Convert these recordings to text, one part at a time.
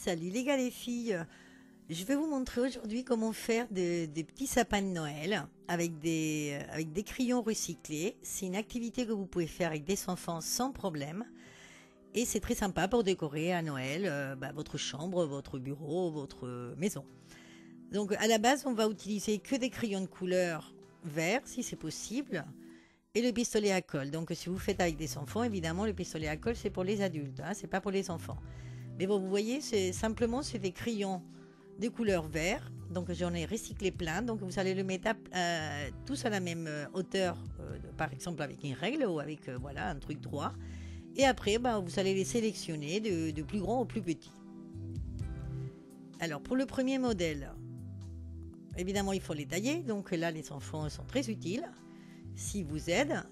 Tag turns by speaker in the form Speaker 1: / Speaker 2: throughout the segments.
Speaker 1: Salut les gars les filles, je vais vous montrer aujourd'hui comment faire des petits sapins de Noël avec des crayons recyclés. C'est une activité que vous pouvez faire avec des enfants sans problème et c'est très sympa pour décorer à Noël votre chambre, votre bureau, votre maison. Donc à la base on va utiliser que des crayons de couleur vert si c'est possible et le pistolet à colle. Donc si vous faites avec des enfants, évidemment le pistolet à colle c'est pour les adultes, c'est pas pour les enfants. Mais bon, vous voyez, c'est des crayons de couleur vert. Donc j'en ai recyclé plein. Donc vous allez le mettre tous à la même hauteur, par exemple avec une règle ou avec voilà, un truc droit. Et après, vous allez les sélectionner de plus grand au plus petit. Alors pour le premier modèle, évidemment il faut les tailler. Donc là les enfants sont très utiles. S'ils vous aident,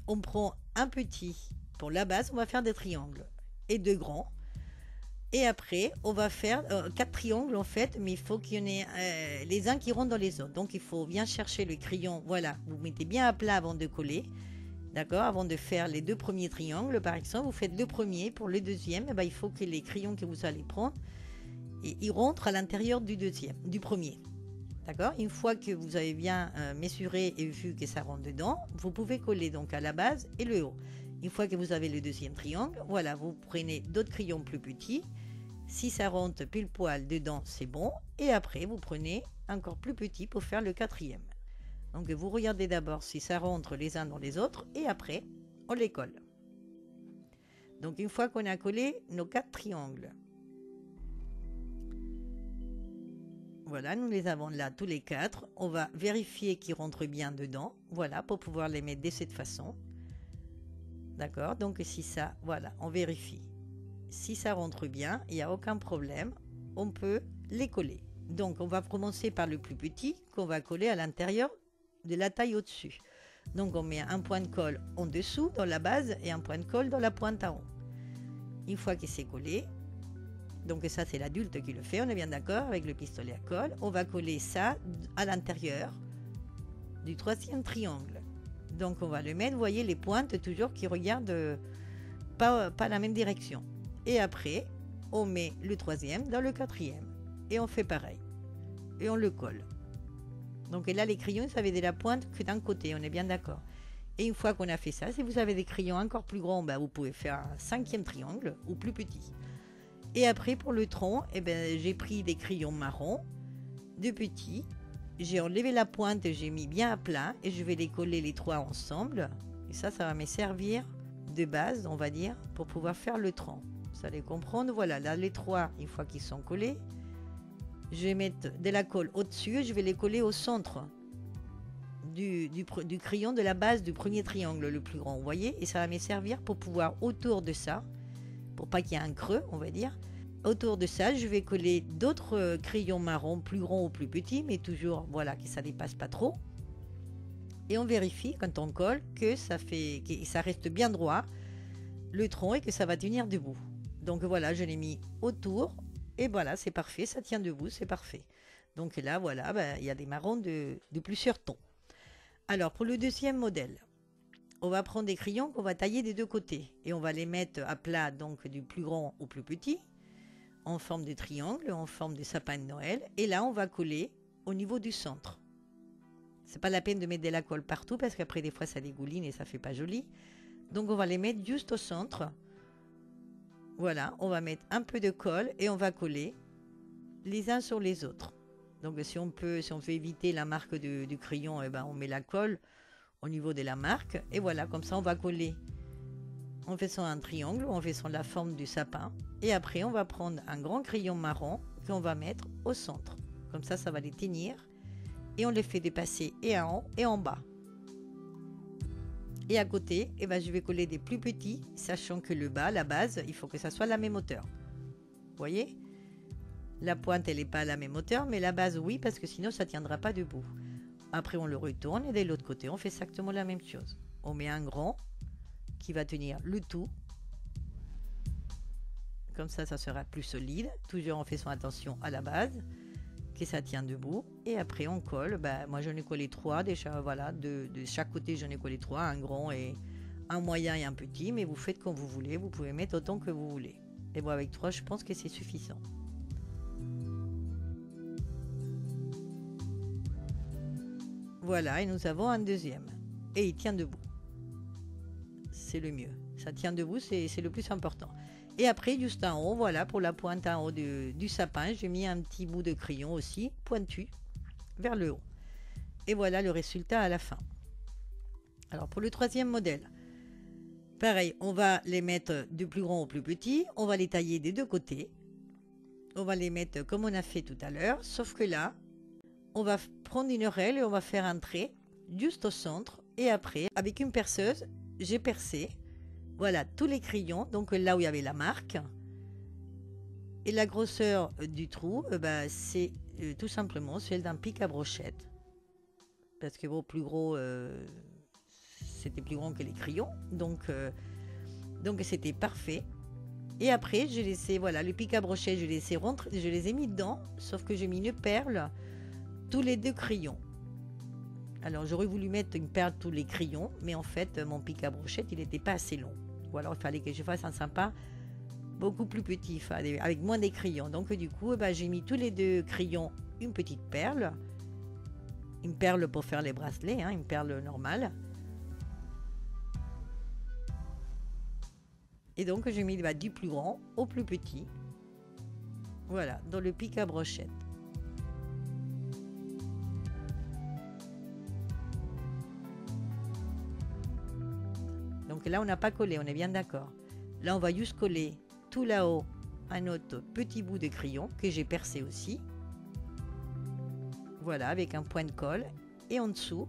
Speaker 1: on prend un petit. Pour la base, on va faire des triangles et deux grands. Et après, on va faire 4 triangles en fait, mais il faut qu'il y en ait les uns qui rentrent dans les autres. Donc il faut bien chercher le crayon. Voilà, vous mettez bien à plat avant de coller. D'accord. Avant de faire les deux premiers triangles, par exemple, vous faites le premier. Pour le deuxième, il faut que les crayons que vous allez prendre, ils rentrent à l'intérieur du premier. D'accord. Une fois que vous avez bien mesuré et vu que ça rentre dedans, vous pouvez coller donc à la base et le haut. Une fois que vous avez le deuxième triangle, voilà, vous prenez d'autres crayons plus petits. Si ça rentre pile poil dedans, c'est bon. Et après, vous prenez encore plus petit pour faire le quatrième. Donc, vous regardez d'abord si ça rentre les uns dans les autres. Et après, on les colle. Donc, une fois qu'on a collé nos 4 triangles. Voilà, nous les avons là tous les 4. On va vérifier qu'ils rentrent bien dedans. Voilà, pour pouvoir les mettre de cette façon. D'accord, donc si ça, voilà, on vérifie. Si ça rentre bien, il n'y a aucun problème, on peut les coller. Donc on va commencer par le plus petit qu'on va coller à l'intérieur de la taille au-dessus. Donc on met un point de colle en dessous dans la base et un point de colle dans la pointe en haut. Une fois que c'est collé, donc ça c'est l'adulte qui le fait, on est bien d'accord avec le pistolet à colle, on va coller ça à l'intérieur du troisième triangle. Donc on va le mettre, vous voyez les pointes toujours qui regardent pas la même direction. Et après, on met le troisième dans le quatrième. Et on fait pareil. Et on le colle. Donc et là les crayons, ça avait de la pointe que d'un côté, on est bien d'accord. Et une fois qu'on a fait ça, si vous avez des crayons encore plus grands, vous pouvez faire un cinquième triangle ou plus petit. Et après pour le tronc, j'ai pris des crayons marrons, de petits. J'ai enlevé la pointe, j'ai mis bien à plat et je vais les coller les 3 ensemble. Et ça va me servir de base, on va dire, pour pouvoir faire le tronc. Vous allez comprendre, voilà, là les 3, une fois qu'ils sont collés, je vais mettre de la colle au-dessus et je vais les coller au centre du crayon de la base du premier triangle le plus grand, vous voyez. Et ça va me servir pour pouvoir autour de ça, pour pas qu'il y ait un creux, on va dire. Autour de ça, je vais coller d'autres crayons marrons, plus grands ou plus petits, mais toujours, voilà, que ça dépasse pas trop. Et on vérifie quand on colle que ça reste bien droit, le tronc, et que ça va tenir debout. Donc voilà, je l'ai mis autour, et voilà, c'est parfait, ça tient debout, c'est parfait. Donc là, voilà, il y a des marrons de plusieurs tons. Alors, pour le deuxième modèle, on va prendre des crayons qu'on va tailler des deux côtés, et on va les mettre à plat, donc du plus grand au plus petit, en forme de triangle, en forme de sapin de Noël. Et là, on va coller au niveau du centre. C'est pas la peine de mettre de la colle partout parce qu'après, des fois, ça dégouline et ça fait pas joli. Donc, on va les mettre juste au centre. Voilà, on va mettre un peu de colle et on va coller les uns sur les autres. Donc, si on veut éviter la marque du crayon, on met la colle au niveau de la marque. Et voilà, comme ça, on va coller en faisant un triangle, en faisant la forme du sapin. Et après, on va prendre un grand crayon marron qu'on va mettre au centre. Comme ça, ça va les tenir. Et on les fait dépasser et en haut et en bas. Et à côté, je vais coller des plus petits, sachant que le bas, la base, il faut que ça soit la même hauteur. Vous voyez? La pointe, elle n'est pas à la même hauteur, mais la base, oui, parce que sinon, ça ne tiendra pas debout. Après, on le retourne et de l'autre côté, on fait exactement la même chose. On met un grand qui va tenir le tout. Comme ça sera plus solide, toujours en faisant attention à la base, que ça tient debout. Et après on colle, moi j'en ai collé 3 déjà, voilà, de chaque côté j'en ai collé 3, un grand et un moyen et un petit, mais vous faites comme vous voulez, vous pouvez mettre autant que vous voulez. Et bon, avec 3, je pense que c'est suffisant. Voilà, et nous avons un deuxième. Et il tient debout. C'est le mieux. Ça tient debout, c'est le plus important. Et après, juste en haut, voilà, pour la pointe en haut du sapin, j'ai mis un petit bout de crayon aussi, pointu, vers le haut. Et voilà le résultat à la fin. Alors, pour le troisième modèle, pareil, on va les mettre du plus grand au plus petit. On va les tailler des deux côtés. On va les mettre comme on a fait tout à l'heure, sauf que là, on va prendre une règle et on va faire un trait juste au centre. Et après, avec une perceuse, j'ai percé, voilà, tous les crayons. Donc là où il y avait la marque. Et la grosseur du trou, c'est tout simplement celle d'un pic à brochette. Parce que vos plus gros, c'était plus grand que les crayons. Donc c'était parfait. Et après, j'ai laissé, voilà, le pic à brochette, je les ai mis dedans. Sauf que j'ai mis une perle tous les deux crayons. Alors j'aurais voulu mettre une perle tous les crayons, mais en fait mon pic à brochette il n'était pas assez long. Ou alors il fallait que je fasse un sympa beaucoup plus petit, avec moins des crayons. Donc du coup j'ai mis tous les deux crayons une petite perle. Une perle pour faire les bracelets, hein, une perle normale. Et donc j'ai mis du plus grand au plus petit. Voilà, dans le pic à brochette. Donc là, on n'a pas collé, on est bien d'accord. Là, on va juste coller tout là-haut un autre petit bout de crayon que j'ai percé aussi. Voilà, avec un point de colle. Et en dessous,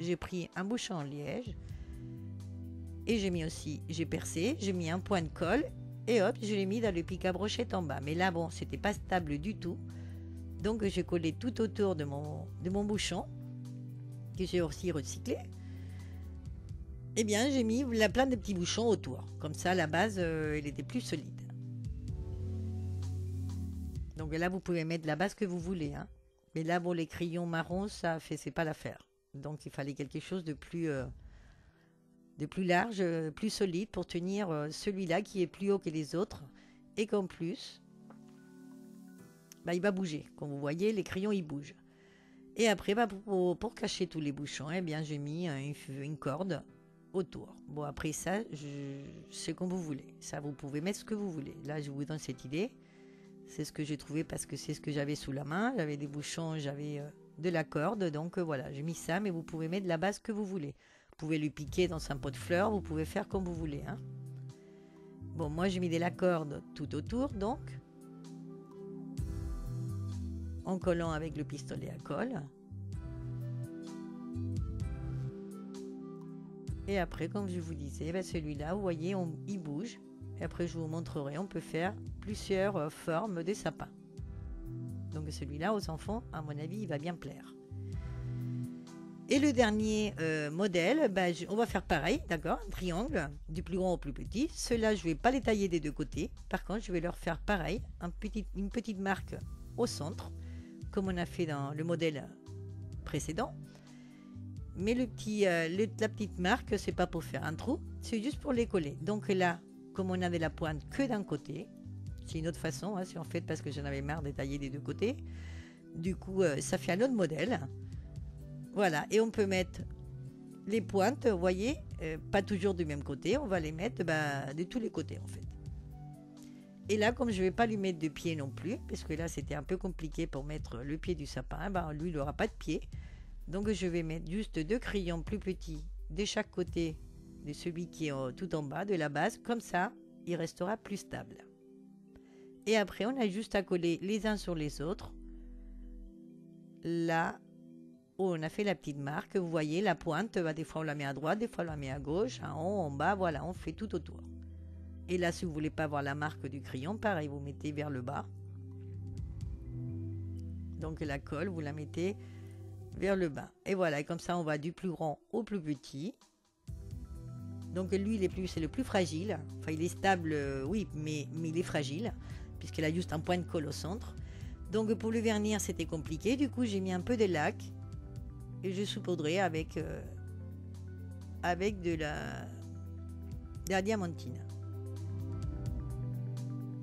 Speaker 1: j'ai pris un bouchon en liège. Et j'ai percé, j'ai mis un point de colle. Et hop, je l'ai mis dans le pic à brochette en bas. Mais là, bon, c'était pas stable du tout. Donc, j'ai collé tout autour de mon bouchon, que j'ai aussi recyclé. Eh bien, j'ai mis plein de petits bouchons autour. Comme ça, la base, elle était plus solide. Donc là, vous pouvez mettre la base que vous voulez. Hein. Mais là, bon, les crayons marrons, c'est pas l'affaire. Donc, il fallait quelque chose de plus large, plus solide pour tenir celui-là qui est plus haut que les autres. Et qu'en plus, il va bouger. Comme vous voyez, les crayons, ils bougent. Et après, pour cacher tous les bouchons, eh bien, j'ai mis une corde autour. Bon, après ça, c'est comme vous voulez. Ça, vous pouvez mettre ce que vous voulez. Là, je vous donne cette idée. C'est ce que j'ai trouvé parce que c'est ce que j'avais sous la main. J'avais des bouchons, j'avais de la corde. Donc voilà, j'ai mis ça, mais vous pouvez mettre la base que vous voulez. Vous pouvez le piquer dans un pot de fleurs. Vous pouvez faire comme vous voulez. Hein. Bon, moi, j'ai mis de la corde tout autour, donc. En collant avec le pistolet à colle. Et après, comme je vous disais, celui-là, vous voyez, il bouge. Et après, je vous montrerai, on peut faire plusieurs formes de sapin. Donc celui-là, aux enfants, à mon avis, il va bien plaire. Et le dernier modèle, on va faire pareil, d'accord, un triangle, du plus grand au plus petit. Ceux-là, je ne vais pas les tailler des deux côtés. Par contre, je vais leur faire pareil, une petite marque au centre, comme on a fait dans le modèle précédent. Mais la petite marque, c'est pas pour faire un trou, c'est juste pour les coller. Donc là, comme on avait la pointe que d'un côté, c'est une autre façon, hein, si on fait parce que j'en avais marre de tailler des deux côtés. Du coup, ça fait un autre modèle. Voilà, et on peut mettre les pointes, vous voyez, pas toujours du même côté, on va les mettre de tous les côtés en fait. Et là, comme je ne vais pas lui mettre de pied non plus, parce que là c'était un peu compliqué pour mettre le pied du sapin, lui il n'aura pas de pied. Donc je vais mettre juste 2 crayons plus petits de chaque côté de celui qui est tout en bas de la base. Comme ça, il restera plus stable. Et après, on a juste à coller les uns sur les autres. Là où on a fait la petite marque, vous voyez la pointe, des fois on la met à droite, des fois on la met à gauche, en haut, en bas, voilà, on fait tout autour. Et là, si vous ne voulez pas voir la marque du crayon, pareil, vous mettez vers le bas. Donc la colle, vous la mettez vers le bas. Et voilà, et comme ça, on va du plus grand au plus petit. Donc lui, c'est le plus fragile. Enfin, il est stable, oui, mais il est fragile, puisqu'il a juste un point de colle au centre. Donc pour le vernir, c'était compliqué. Du coup, j'ai mis un peu de lac et je saupoudrais avec de de la diamantine.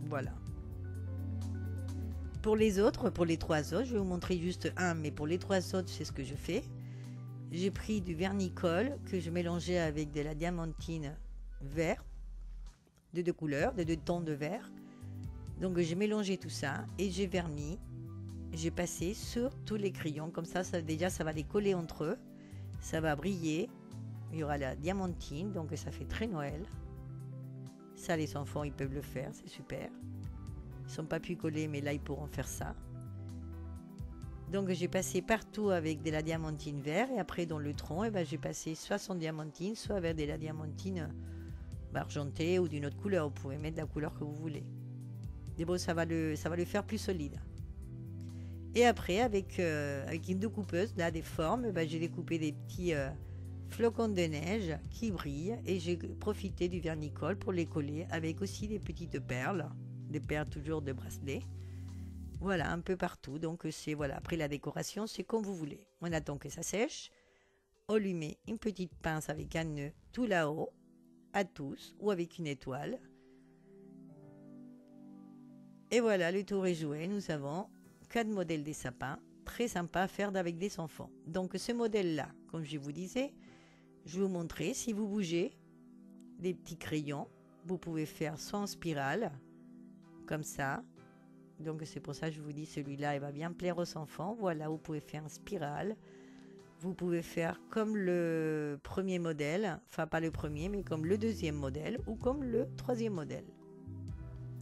Speaker 1: Voilà. Pour les autres, pour les 3 autres, je vais vous montrer juste un, mais pour les 3 autres, c'est ce que je fais. J'ai pris du vernicole que je mélangeais avec de la diamantine vert, de 2 couleurs, de 2 tons de vert. Donc j'ai mélangé tout ça et j'ai verni. J'ai passé sur tous les crayons, comme ça, déjà ça va les coller entre eux. Ça va briller. Il y aura la diamantine, donc ça fait très Noël. Ça, les enfants, ils peuvent le faire, c'est super. Ils ne sont pas pu coller, mais là, ils pourront faire ça. Donc, j'ai passé partout avec de la diamantine vert. Et après, dans le tronc, j'ai passé soit sans diamantine, soit avec de la diamantine argentée ou d'une autre couleur. Vous pouvez mettre la couleur que vous voulez. Et bon, ça va le faire plus solide. Et après, avec une découpeuse, là, des formes, j'ai découpé des petits flocons de neige qui brillent. Et j'ai profité du vernicole pour les coller avec aussi des petites perles. Des perles toujours de bracelet. Voilà, un peu partout. Donc, c'est voilà. Après, la décoration, c'est comme vous voulez. On attend que ça sèche. On lui met une petite pince avec un nœud tout là-haut, à tous, ou avec une étoile. Et voilà, le tour est joué. Nous avons 4 modèles des sapins. Très sympa à faire avec des enfants. Donc, ce modèle-là, comme je vous disais, je vais vous montrer. Si vous bougez des petits crayons, vous pouvez faire soit en spirale, comme ça. Donc, c'est pour ça que je vous dis, celui-là, il va bien plaire aux enfants. Voilà, vous pouvez faire en spirale. Vous pouvez faire comme le premier modèle, enfin pas le premier, mais comme le deuxième modèle ou comme le troisième modèle.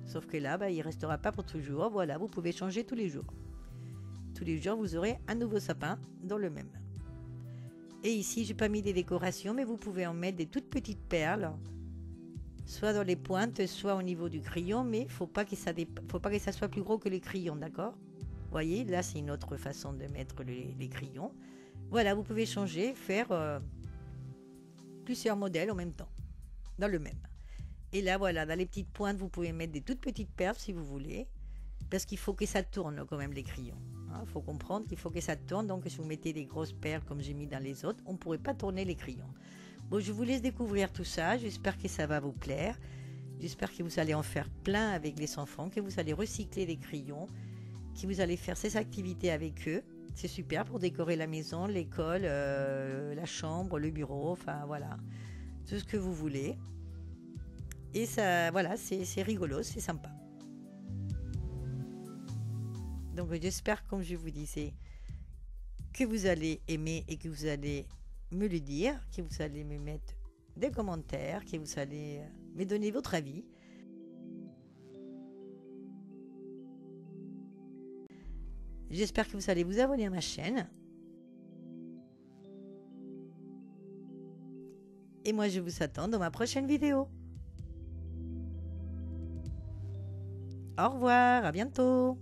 Speaker 1: Sauf que là, il ne restera pas pour toujours. Voilà, vous pouvez changer tous les jours. Tous les jours, vous aurez un nouveau sapin dans le même. Et ici, j'ai pas mis des décorations, mais vous pouvez en mettre des toutes petites perles, soit dans les pointes, soit au niveau du crayon, mais faut pas que ça soit plus gros que les crayons, d'accord? Vous voyez, là, c'est une autre façon de mettre les crayons. Voilà, vous pouvez changer, faire plusieurs modèles en même temps, dans le même. Et là, voilà, dans les petites pointes, vous pouvez mettre des toutes petites perles si vous voulez, parce qu'il faut que ça tourne quand même les crayons. Il faut comprendre qu'il faut que ça tourne, donc si vous mettez des grosses perles comme j'ai mis dans les autres, on ne pourrait pas tourner les crayons. Bon, je vous laisse découvrir tout ça, j'espère que ça va vous plaire. J'espère que vous allez en faire plein avec les enfants, que vous allez recycler les crayons, que vous allez faire ces activités avec eux. C'est super pour décorer la maison, l'école, la chambre, le bureau, enfin voilà, tout ce que vous voulez. Et ça, voilà, c'est rigolo, c'est sympa. Donc j'espère, comme je vous disais, que vous allez aimer et que vous allez me le dire, que vous allez me mettre des commentaires, que vous allez me donner votre avis. J'espère que vous allez vous abonner à ma chaîne. Et moi, je vous attends dans ma prochaine vidéo. Au revoir, à bientôt.